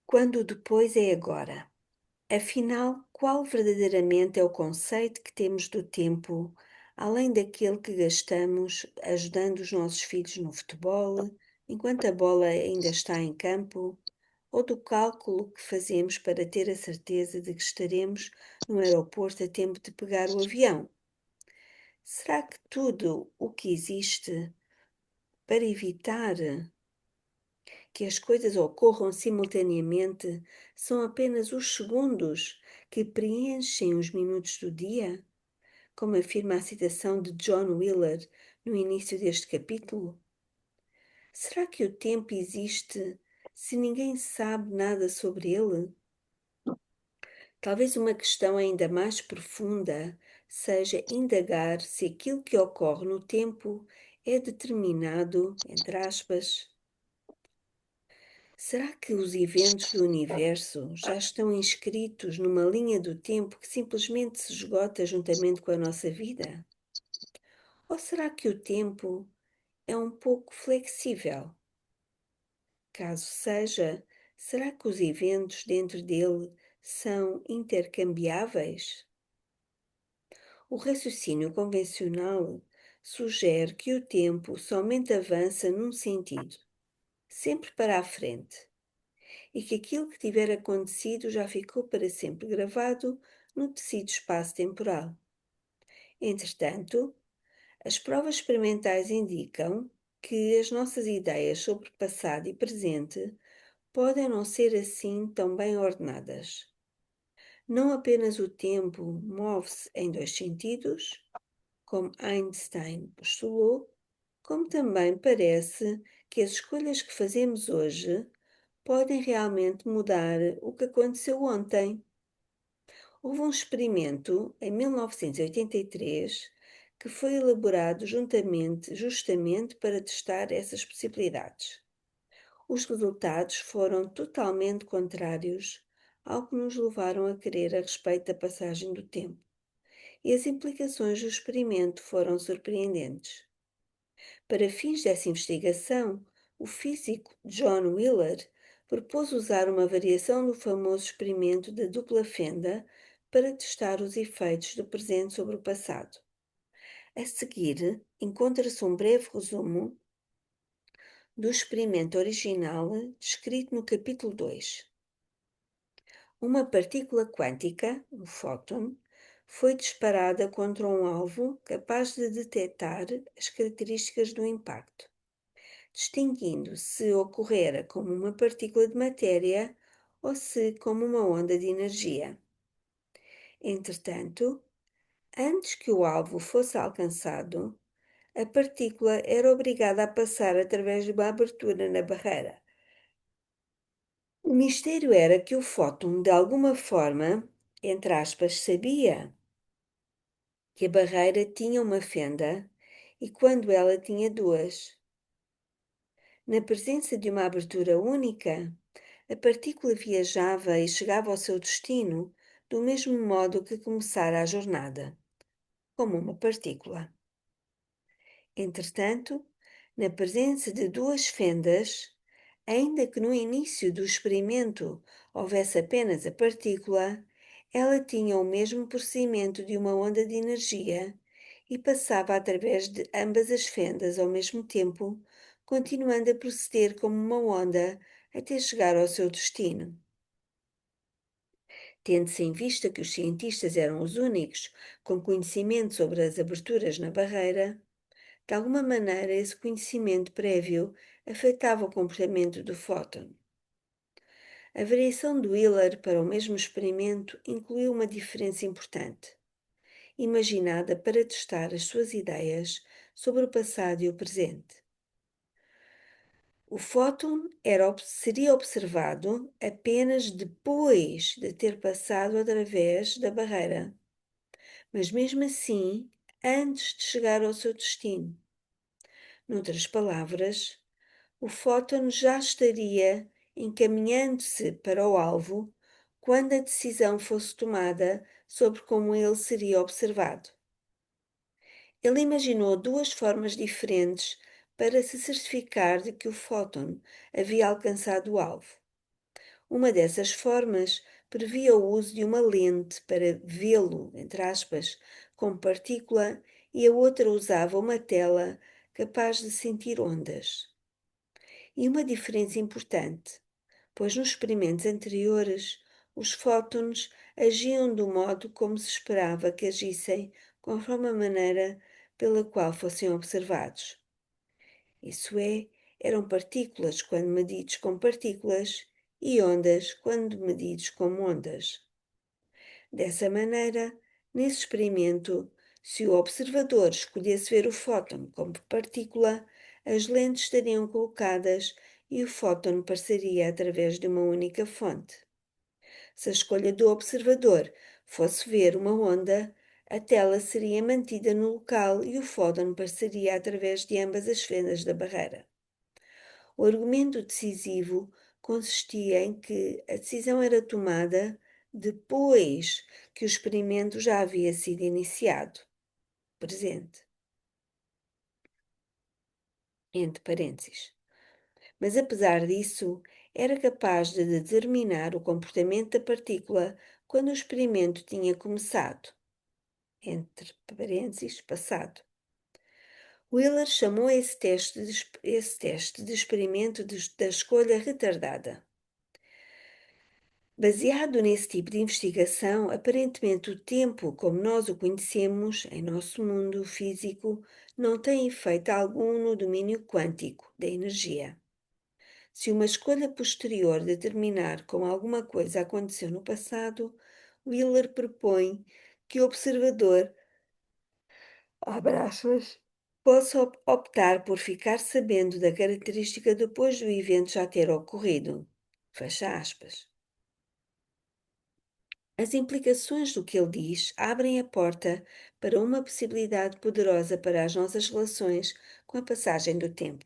Quando o depois é agora. Afinal, qual verdadeiramente é o conceito que temos do tempo, além daquele que gastamos ajudando os nossos filhos no futebol, enquanto a bola ainda está em campo, ou do cálculo que fazemos para ter a certeza de que estaremos no aeroporto a tempo de pegar o avião? Será que tudo o que existe para evitar que as coisas ocorram simultaneamente são apenas os segundos que preenchem os minutos do dia, como afirma a citação de John Wheeler no início deste capítulo? Será que o tempo existe se ninguém sabe nada sobre ele? Talvez uma questão ainda mais profunda seja indagar se aquilo que ocorre no tempo é determinado, entre aspas. Será que os eventos do universo já estão inscritos numa linha do tempo que simplesmente se esgota juntamente com a nossa vida? Ou será que o tempo é um pouco flexível? Caso seja, será que os eventos dentro dele são intercambiáveis? O raciocínio convencional sugere que o tempo somente avança num sentido, sempre para a frente, e que aquilo que tiver acontecido já ficou para sempre gravado no tecido espaço-temporal. Entretanto, as provas experimentais indicam que as nossas ideias sobre passado e presente podem não ser assim tão bem ordenadas. Não apenas o tempo move-se em dois sentidos, como Einstein postulou, como também parece que as escolhas que fazemos hoje podem realmente mudar o que aconteceu ontem. Houve um experimento em 1983 que foi elaborado justamente para testar essas possibilidades. Os resultados foram totalmente contrários ao que nos levaram a crer a respeito da passagem do tempo, e as implicações do experimento foram surpreendentes. Para fins dessa investigação, o físico John Wheeler propôs usar uma variação do famoso experimento da dupla fenda para testar os efeitos do presente sobre o passado. A seguir, encontra-se um breve resumo do experimento original descrito no capítulo 2. Uma partícula quântica, um fóton, foi disparada contra um alvo capaz de detectar as características do impacto, distinguindo se ocorrera como uma partícula de matéria ou se como uma onda de energia. Entretanto, antes que o alvo fosse alcançado, a partícula era obrigada a passar através de uma abertura na barreira. O mistério era que o fóton, de alguma forma, entre aspas, sabia que a barreira tinha uma fenda e quando ela tinha duas. Na presença de uma abertura única, a partícula viajava e chegava ao seu destino do mesmo modo que começara a jornada, como uma partícula. Entretanto, na presença de duas fendas, ainda que no início do experimento houvesse apenas a partícula, ela tinha o mesmo procedimento de uma onda de energia e passava através de ambas as fendas ao mesmo tempo, continuando a proceder como uma onda até chegar ao seu destino. Tendo-se em vista que os cientistas eram os únicos com conhecimento sobre as aberturas na barreira, de alguma maneira esse conhecimento prévio afetava o comportamento do fóton. A variação de Wheeler para o mesmo experimento incluiu uma diferença importante, imaginada para testar as suas ideias sobre o passado e o presente. O fóton seria observado apenas depois de ter passado através da barreira, mas mesmo assim, antes de chegar ao seu destino. Noutras palavras, o fóton já estaria encaminhando-se para o alvo quando a decisão fosse tomada sobre como ele seria observado. Ele imaginou duas formas diferentes para se certificar de que o fóton havia alcançado o alvo. Uma dessas formas previa o uso de uma lente para vê-lo, entre aspas, como partícula, e a outra usava uma tela capaz de sentir ondas. E uma diferença importante, pois nos experimentos anteriores os fótons agiam do modo como se esperava que agissem, conforme a maneira pela qual fossem observados. Isso é, eram partículas quando medidos como partículas e ondas quando medidos como ondas. Dessa maneira, nesse experimento, se o observador escolhesse ver o fóton como partícula, as lentes estariam colocadas e o fóton passaria através de uma única fonte. Se a escolha do observador fosse ver uma onda, a tela seria mantida no local e o fóton passaria através de ambas as fendas da barreira. O argumento decisivo consistia em que a decisão era tomada depois que o experimento já havia sido iniciado. Presente. Entre parênteses. Mas apesar disso, era capaz de determinar o comportamento da partícula quando o experimento tinha começado. Entre parênteses, passado. Wheeler chamou esse teste de experimento da escolha retardada. Baseado nesse tipo de investigação, aparentemente o tempo, como nós o conhecemos em nosso mundo físico, não tem efeito algum no domínio quântico da energia. Se uma escolha posterior determinar como alguma coisa aconteceu no passado, Wheeler propõe que o observador, abre aspas, possa optar por ficar sabendo da característica depois do evento já ter ocorrido. Fecha aspas. As implicações do que ele diz abrem a porta para uma possibilidade poderosa para as nossas relações com a passagem do tempo.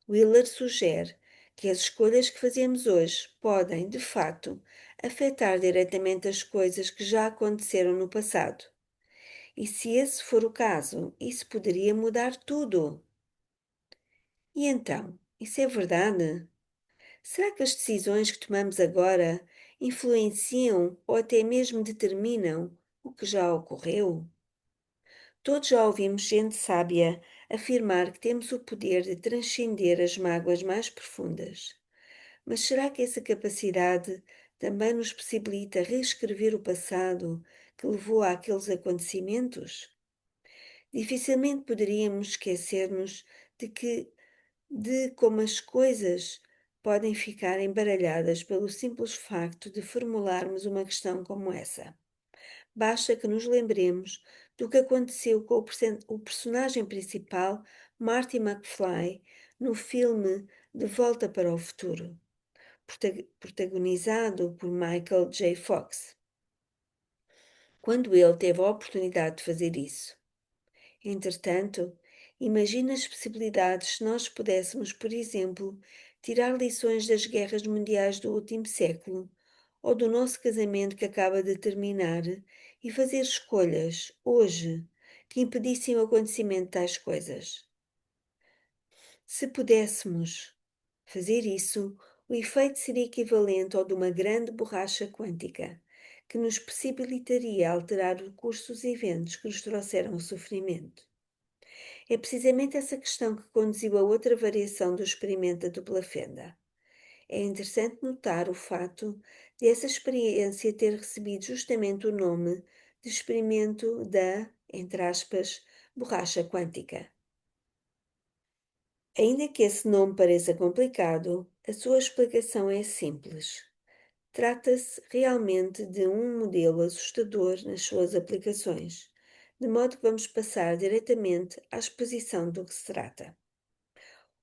Wheeler sugere que as escolhas que fazemos hoje podem, de facto, afetar diretamente as coisas que já aconteceram no passado. E se esse for o caso, isso poderia mudar tudo. E então, isso é verdade? Será que as decisões que tomamos agora influenciam ou até mesmo determinam o que já ocorreu? Todos já ouvimos gente sábia afirmar que temos o poder de transcender as mágoas mais profundas. Mas será que essa capacidade também nos possibilita reescrever o passado que levou àqueles acontecimentos? Dificilmente poderíamos esquecer-nos de que de como as coisas podem ficar embaralhadas pelo simples facto de formularmos uma questão como essa. Basta que nos lembremos do que aconteceu com o personagem principal, Marty McFly, no filme De Volta para o Futuro, protagonizado por Michael J. Fox, quando ele teve a oportunidade de fazer isso. Entretanto, imagina as possibilidades se nós pudéssemos, por exemplo, tirar lições das guerras mundiais do último século ou do nosso casamento que acaba de terminar e fazer escolhas, hoje, que impedissem o acontecimento de tais coisas. Se pudéssemos fazer isso, o efeito seria equivalente ao de uma grande borracha quântica, que nos possibilitaria alterar o curso dos eventos que nos trouxeram o sofrimento. É precisamente essa questão que conduziu a outra variação do experimento da dupla fenda. É interessante notar o fato de essa experiência ter recebido justamente o nome de experimento da, entre aspas, borracha quântica. Ainda que esse nome pareça complicado, a sua explicação é simples. Trata-se realmente de um modelo assustador nas suas aplicações, de modo que vamos passar diretamente à exposição do que se trata.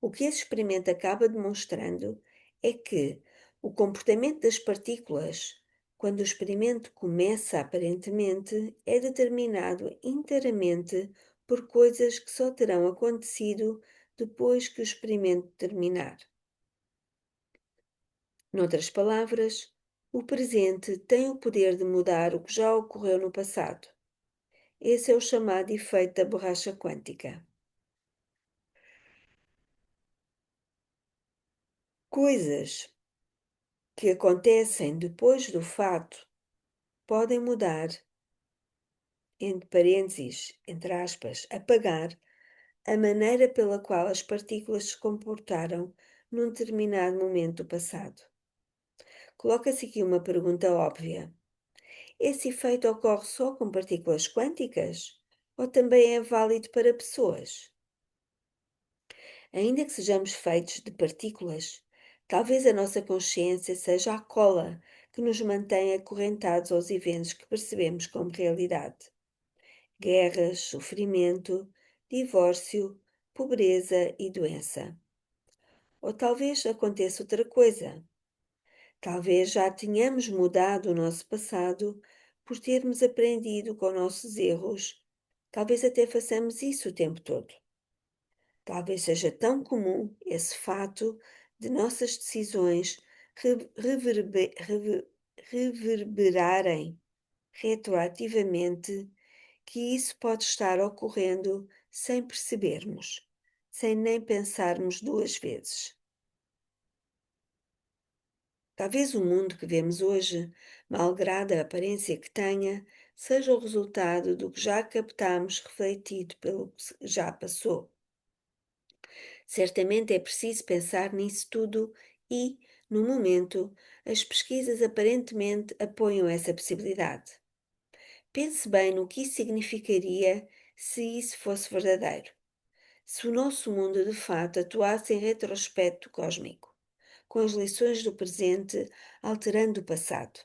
O que esse experimento acaba demonstrando é que o comportamento das partículas, quando o experimento começa aparentemente, é determinado inteiramente por coisas que só terão acontecido depois que o experimento terminar. Noutras palavras, o presente tem o poder de mudar o que já ocorreu no passado. Esse é o chamado efeito da borracha quântica. Coisas que acontecem depois do fato podem mudar, entre parênteses, entre aspas, apagar a maneira pela qual as partículas se comportaram num determinado momento do passado. Coloca-se aqui uma pergunta óbvia. Esse efeito ocorre só com partículas quânticas? Ou também é válido para pessoas? Ainda que sejamos feitos de partículas, talvez a nossa consciência seja a cola que nos mantém acorrentados aos eventos que percebemos como realidade. Guerras, sofrimento, divórcio, pobreza e doença. Ou talvez aconteça outra coisa. Talvez já tenhamos mudado o nosso passado por termos aprendido com nossos erros. Talvez até façamos isso o tempo todo. Talvez seja tão comum esse fato de nossas decisões reverberarem retroativamente que isso pode estar ocorrendo sem percebermos, sem nem pensarmos duas vezes. Talvez o mundo que vemos hoje, malgrado a aparência que tenha, seja o resultado do que já captamos refletido pelo que já passou. Certamente é preciso pensar nisso tudo e, no momento, as pesquisas aparentemente apoiam essa possibilidade. Pense bem no que isso significaria se isso fosse verdadeiro. Se o nosso mundo de fato atuasse em retrospecto cósmico, com as lições do presente alterando o passado.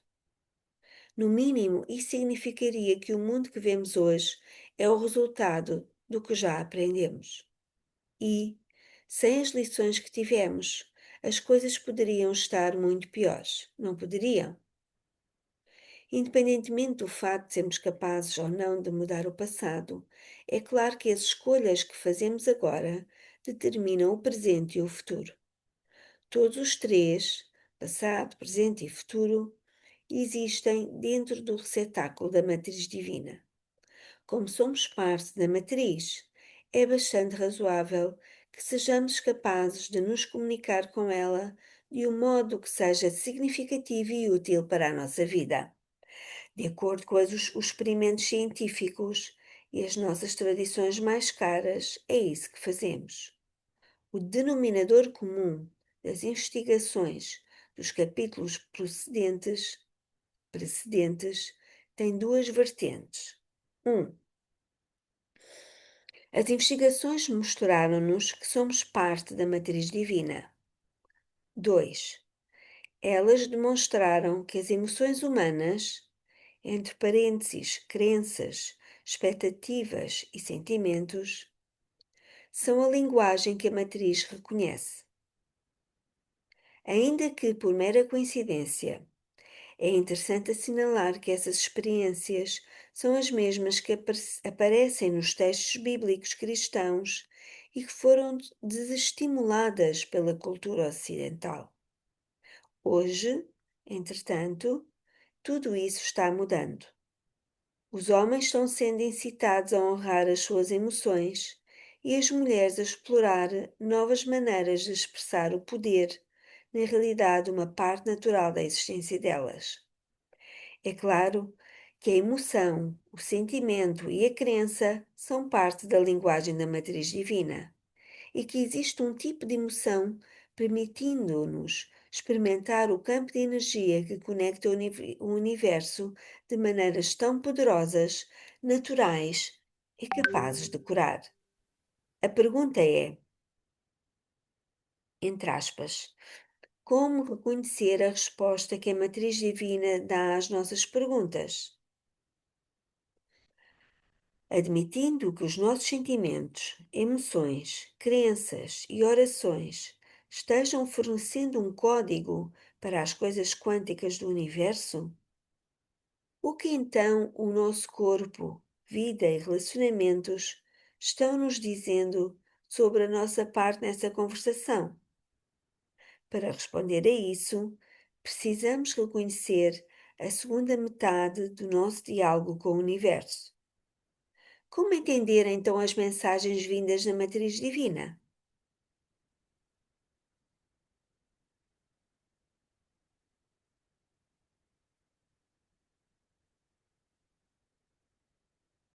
No mínimo, isso significaria que o mundo que vemos hoje é o resultado do que já aprendemos. E, sem as lições que tivemos, as coisas poderiam estar muito piores, não poderiam? Independentemente do facto de sermos capazes ou não de mudar o passado, é claro que as escolhas que fazemos agora determinam o presente e o futuro. Todos os três, passado, presente e futuro, existem dentro do receptáculo da matriz divina. Como somos parte da matriz, é bastante razoável que sejamos capazes de nos comunicar com ela de um modo que seja significativo e útil para a nossa vida. De acordo com os experimentos científicos e as nossas tradições mais caras, é isso que fazemos. O denominador comum das investigações dos capítulos precedentes tem duas vertentes. 1. As investigações mostraram-nos que somos parte da matriz divina. 2. Elas demonstraram que as emoções humanas, entre parênteses, crenças, expectativas e sentimentos, são a linguagem que a matriz reconhece. Ainda que por mera coincidência, é interessante assinalar que essas experiências são as mesmas que aparecem nos textos bíblicos cristãos e que foram desestimuladas pela cultura ocidental. Hoje, entretanto, tudo isso está mudando. Os homens estão sendo incitados a honrar as suas emoções e as mulheres a explorar novas maneiras de expressar o poder, na realidade, uma parte natural da existência delas. É claro que a emoção, o sentimento e a crença são parte da linguagem da matriz divina e que existe um tipo de emoção permitindo-nos experimentar o campo de energia que conecta o universo de maneiras tão poderosas, naturais e capazes de curar. A pergunta é, entre aspas, como reconhecer a resposta que a matriz divina dá às nossas perguntas? Admitindo que os nossos sentimentos, emoções, crenças e orações estejam fornecendo um código para as coisas quânticas do universo, o que então o nosso corpo, vida e relacionamentos estão nos dizendo sobre a nossa parte nessa conversação? Para responder a isso, precisamos reconhecer a segunda metade do nosso diálogo com o universo. Como entender então as mensagens vindas da matriz divina?